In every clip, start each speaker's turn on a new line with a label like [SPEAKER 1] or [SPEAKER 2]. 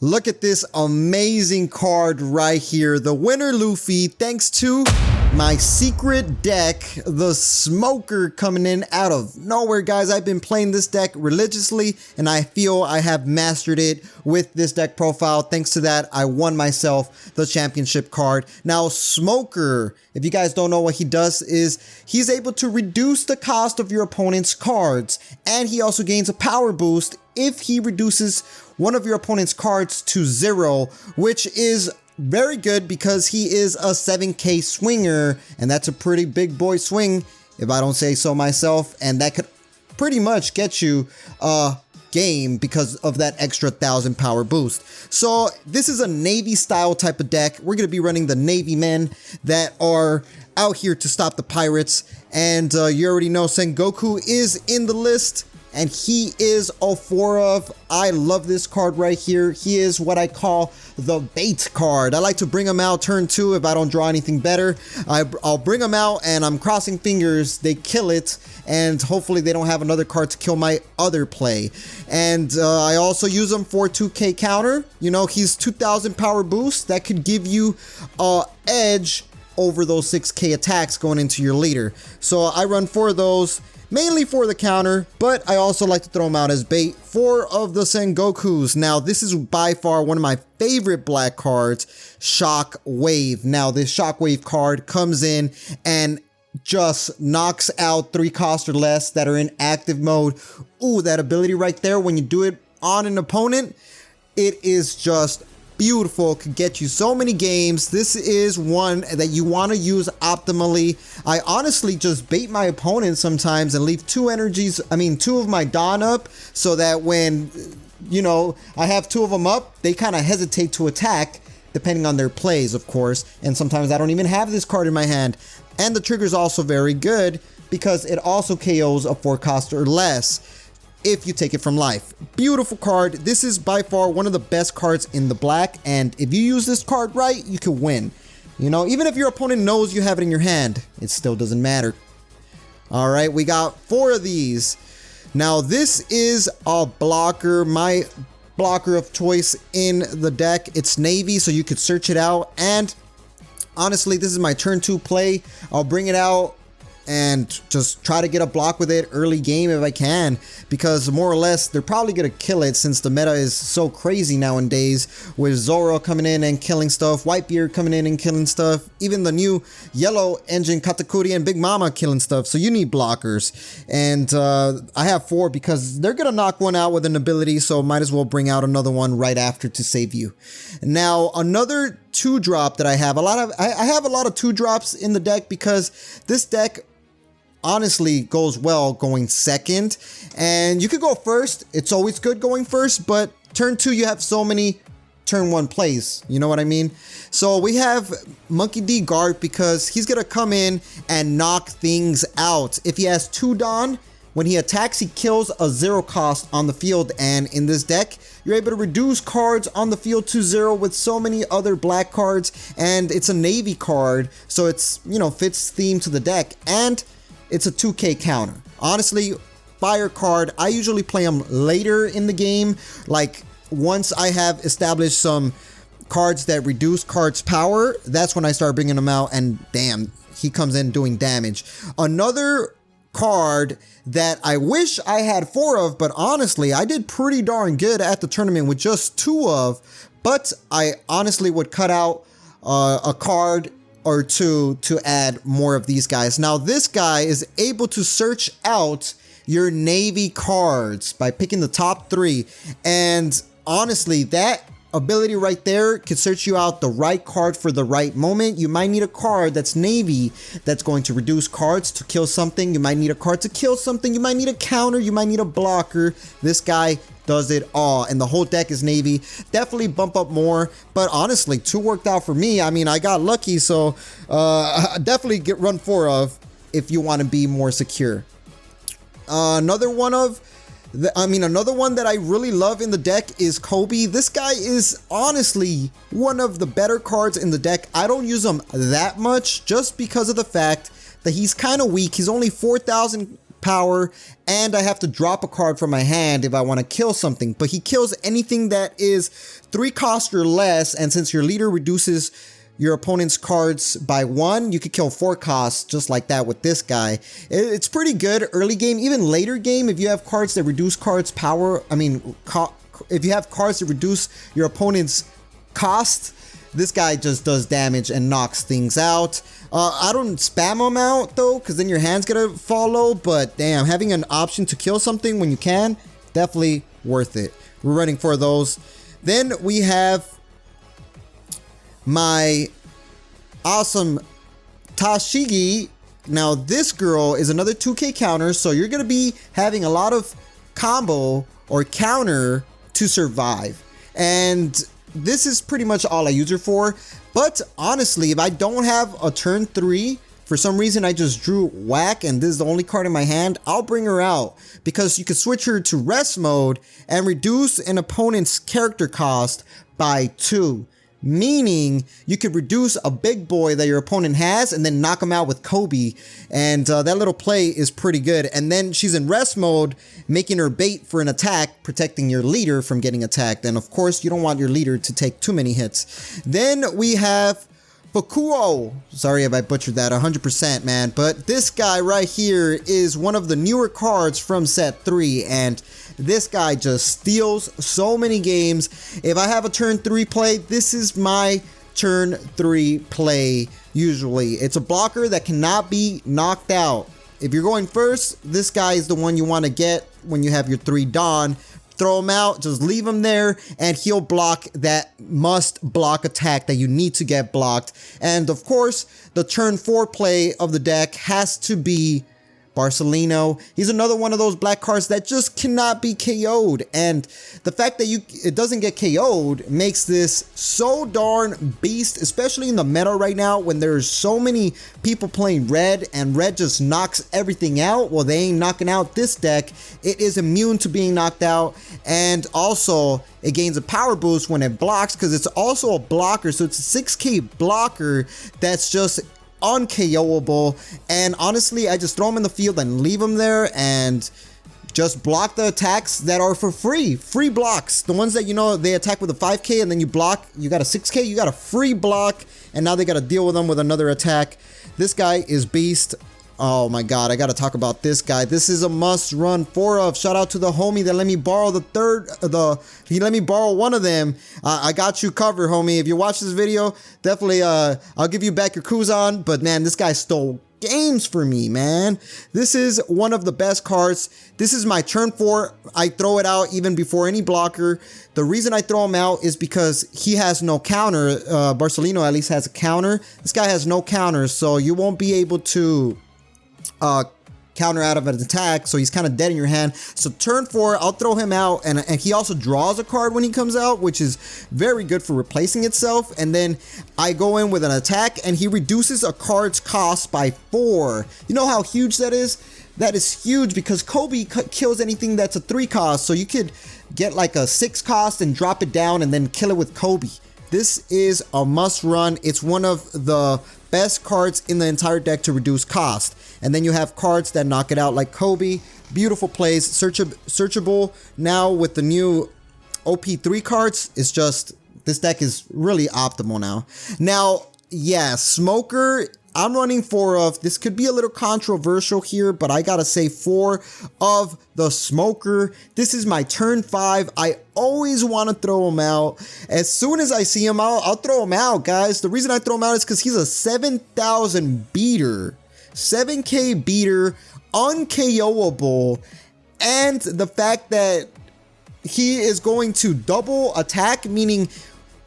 [SPEAKER 1] Look at this amazing card right here. The winner Luffy, thanks to my secret deck, the Smoker, coming in out of nowhere, guys. I've been playing this deck religiously, and I feel I have mastered it with this deck profile. Thanks to that, I won myself the championship card. Now, Smoker, if you guys don't know what he does, is he's able to reduce the cost of your opponent's cards, and he also gains a power boost if he reduces one of your opponent's cards to 0, which is very good because he is a 7k swinger, and that's a pretty big boy swing if I don't say so myself, and that could pretty much get you a game because of that extra 1000 power boost. So this is a Navy style type of deck. We're going to be running the Navy men that are out here to stop the pirates, and you already know Sengoku is in the list, and he is a 4 of. I love this card right here. He is what I call the bait card. I like to bring him out turn 2 if I don't draw anything better. I'll bring him out, and I'm crossing fingers they kill it, and hopefully they don't have another card to kill my other play. And I also use him for 2k counter. You know, he's 2000 power boost. That could give you edge over those 6k attacks going into your leader. So I run 4 of those, mainly for the counter, but I also like to throw them out as bait. 4 of the Sengokus. Now, this is by far one of my favorite black cards, Shockwave. Now, this Shockwave card comes in and just knocks out 3 cost or less that are in active mode. Ooh, that ability right there, when you do it on an opponent, it is just beautiful. Could get you so many games. This is one that you want to use optimally. I honestly just bait my opponent sometimes and leave 2 of my Dawn up, so that when, you know, I have 2 of them up, they kind of hesitate to attack depending on their plays, of course. And sometimes I don't even have this card in my hand. And the trigger is also very good because it also KOs a 4 cost or less if you take it from life. Beautiful card. This is by far one of the best cards in the black, and if you use this card right, you can win. You know, even if your opponent knows you have it in your hand, it still doesn't matter. All right, we got 4 of these. Now, this is a blocker, my blocker of choice in the deck. It's Navy, so you could search it out, and honestly, this is my turn 2 play. I'll bring it out and just try to get a block with it early game if I can, because more or less they're probably gonna kill it since the meta is so crazy nowadays, with Zoro coming in and killing stuff, Whitebeard coming in and killing stuff, even the new yellow engine Katakuri and Big Mama killing stuff. So you need blockers, and I have 4 because they're gonna knock one out with an ability, so might as well bring out another one right after to save you. Now, another 2-drop that I have I have a lot of 2-drops in the deck because this deck honestly goes well going second, and you could go first. It's always good going first, but turn 2 you have so many turn 1 plays, you know what I mean? So we have Monkey D. Garp because he's gonna come in and knock things out. If he has 2 Dawn, when he attacks, he kills a 0 cost on the field, and in this deck, you're able to reduce cards on the field to 0 with so many other black cards, and it's a Navy card, so it's, you know, fits theme to the deck, and it's a 2k counter. Honestly, fire card. I usually play them later in the game, like once I have established some cards that reduce cards' power, that's when I start bringing them out, and damn, he comes in doing damage. Another card that I wish I had 4 of, but honestly, I did pretty darn good at the tournament with just 2 of, but I honestly would cut out a card or 2 to add more of these guys. Now, this guy is able to search out your Navy cards by picking the top 3, and honestly, that ability right there could search you out the right card for the right moment. You might need a card that's Navy that's going to reduce cards to kill something. You might need a card to kill something. You might need a counter. You might need a blocker. This guy does it all, and the whole deck is Navy. Definitely bump up more, but honestly, 2 worked out for me. I mean, I got lucky, so definitely run 4 of if you want to be more secure. Another one that I really love in the deck is Kobe. This guy is honestly one of the better cards in the deck. I don't use him that much just because of the fact that he's kind of weak. He's only 4,000 power, and I have to drop a card from my hand if I want to kill something. But he kills anything that is 3 cost or less, and since your leader reduces your opponent's cards by 1, you could kill 4 costs just like that with this guy. It's pretty good early game, even later game. If you have cards that reduce cards power, if you have cards that reduce your opponent's cost, this guy just does damage and knocks things out. I don't spam him out though, because then your hand's gonna fall low, but damn, having an option to kill something when you can, definitely worth it. We're running for those. Then we have my awesome Tashigi. Now this girl is another 2k counter, so you're gonna be having a lot of combo or counter to survive, and this is pretty much all I use her for. But honestly, if I don't have a turn 3, for some reason I just drew whack and this is the only card in my hand, I'll bring her out, because you can switch her to rest mode and reduce an opponent's character cost by 2. Meaning you could reduce a big boy that your opponent has and then knock him out with Kobe, and that little play is pretty good. And then she's in rest mode, making her bait for an attack, protecting your leader from getting attacked. And of course, you don't want your leader to take too many hits. Then we have Fukuo. Sorry if I butchered that 100%, man. But this guy right here is one of the newer cards from set 3, and this guy just steals so many games. If I have a turn 3 play, this is my turn 3 play usually. It's a blocker that cannot be knocked out. If you're going first, this guy is the one you want to get when you have your 3 Dawn. Throw him out, just leave him there, and he'll block that must block attack that you need to get blocked. And of course, the turn 4 play of the deck has to be Barcelino. He's another one of those black cards that just cannot be KO'd, and the fact that it doesn't get KO'd makes this so darn beast, especially in the meta right now when there's so many people playing red and red just knocks everything out. Well, they ain't knocking out this deck. It is immune to being knocked out, and also it gains a power boost when it blocks, because it's also a blocker. So it's a 6k blocker that's just unKOable. And honestly, I just throw him in the field and leave him there and just block the attacks that are for free blocks. The ones that, you know, they attack with a 5k and then you block, you got a 6k, you got a free block, and now they got to deal with them with another attack. This guy is beast. Oh my god, I gotta talk about this guy. This is a must run for of. Shout out to the homie that let me borrow he let me borrow one of them. I got you covered, homie. If you watch this video, definitely I'll give you back your Kuzan. But man, this guy stole games for me, man. This is one of the best cards. This is my turn 4. I throw it out even before any blocker. The reason I throw him out is because he has no counter. Barcelino at least has a counter. This guy has no counter, so you won't be able to counter out of an attack, so he's kind of dead in your hand. So turn 4, I'll throw him out, and he also draws a card when he comes out, which is very good for replacing itself. And then I go in with an attack, and he reduces a card's cost by 4. You know how huge that is? That is huge, because Kobe kills anything that's a 3 cost, so you could get like a 6 cost and drop it down and then kill it with Kobe. This is a must run. It's one of the best cards in the entire deck to reduce cost. And then you have cards that knock it out like Kobe. Beautiful plays, searchable. Now with the new OP3 cards, it's just, this deck is really optimal now. Now, yeah, Smoker, I'm running 4 of, this could be a little controversial here, but I gotta say 4 of the Smoker. This is my turn 5. I always want to throw him out. As soon as I see him out, I'll throw him out, guys. The reason I throw him out is because he's a 7,000 beater. 7k beater, unKOable, and the fact that he is going to double attack, meaning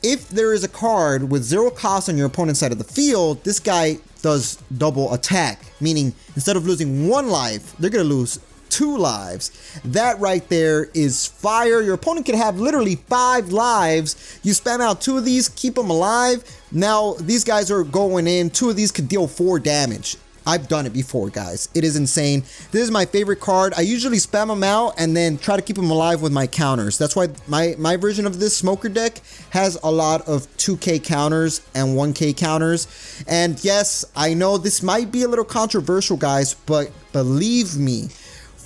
[SPEAKER 1] if there is a card with 0 cost on your opponent's side of the field, this guy does double attack, meaning instead of losing 1 life, they're gonna lose 2 lives. That right there is fire. Your opponent can have literally 5 lives. You spam out 2 of these, keep them alive. Now these guys are going in. 2 of these could deal 4 damage. I've done it before, guys. It is insane. This is my favorite card. I usually spam them out and then try to keep them alive with my counters. That's why my version of this Smoker deck has a lot of 2k counters and 1k counters. And yes, I know this might be a little controversial, guys, but believe me,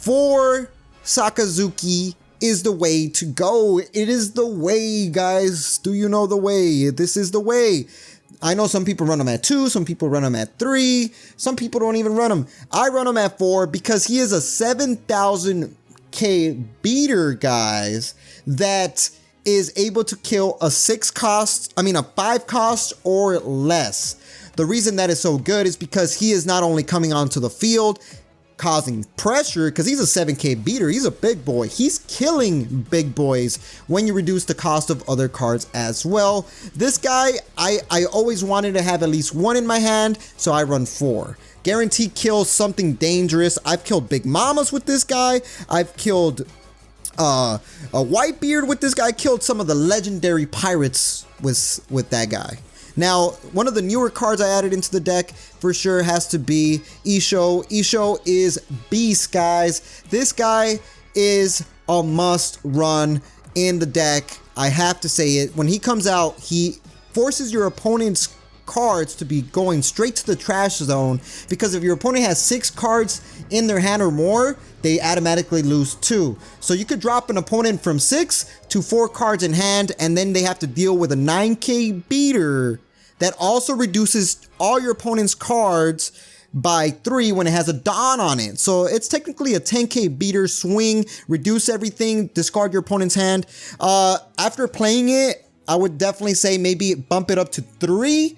[SPEAKER 1] 4 Sakazuki is the way to go. It is the way, guys. Do you know the way? This is the way. I know some people run them at 2, some people run them at 3, some people don't even run them. I run them at 4 because he is a 7,000k beater, guys, that is able to kill a 5 cost or less. The reason that is so good is because he is not only coming onto the field, causing pressure, because he's a 7k beater, he's a big boy, he's killing big boys when you reduce the cost of other cards as well. This guy, I always wanted to have at least 1 in my hand, so I run 4. Guaranteed kill something dangerous. I've killed big mamas with this guy. I've killed a Whitebeard with this guy. I killed some of the legendary pirates with that guy. Now, one of the newer cards I added into the deck for sure has to be Isho. Isho is beast, guys. This guy is a must run in the deck. I have to say it. When he comes out, he forces your opponent's cards to be going straight to the trash zone, because if your opponent has 6 cards in their hand or more, they automatically lose 2. So you could drop an opponent from 6 to 4 cards in hand, and then they have to deal with a 9k beater that also reduces all your opponent's cards by 3 when it has a Dawn on it. So it's technically a 10k beater. Swing, reduce everything, discard your opponent's hand. After playing it, I would definitely say maybe bump it up to 3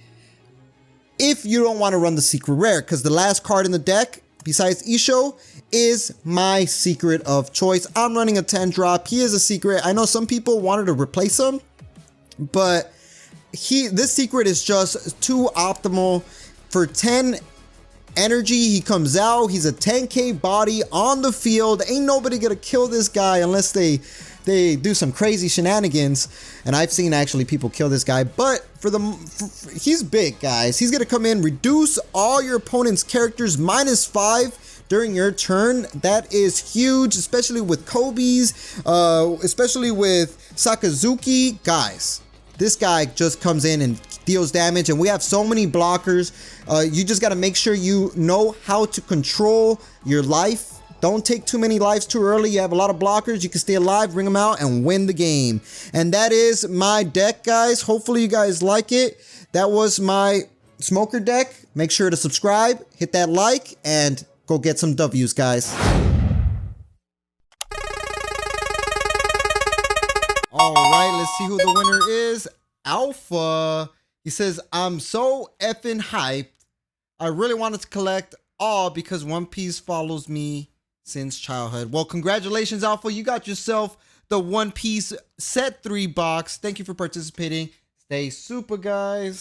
[SPEAKER 1] if you don't want to run the secret rare, because the last card in the deck besides Isho is my secret of choice. I'm running a 10 drop. He is a secret. I know some people wanted to replace him, but this secret is just too optimal. For 10 energy, he comes out, he's a 10k body on the field. Ain't nobody gonna kill this guy unless they do some crazy shenanigans, and I've seen actually people kill this guy. But he's big, guys. He's gonna come in, reduce all your opponent's characters -5 during your turn. That is huge, especially with Kobe's, especially with Sakazuki. Guys, this guy just comes in and deals damage, and we have so many blockers. You just got to make sure you know how to control your life. Don't take too many lives too early. You have a lot of blockers. You can stay alive, bring them out, and win the game. And that is my deck, guys. Hopefully you guys like it. That was my smoker deck. Make sure to subscribe, hit that like, and go get some W's, guys. All right, let's see who the winner is. Alpha. He says, I'm so effing hyped. I really wanted to collect all because One Piece follows me since childhood. Well, congratulations, Alpha. You got yourself the One Piece Set 3 box. Thank you for participating. Stay super, guys.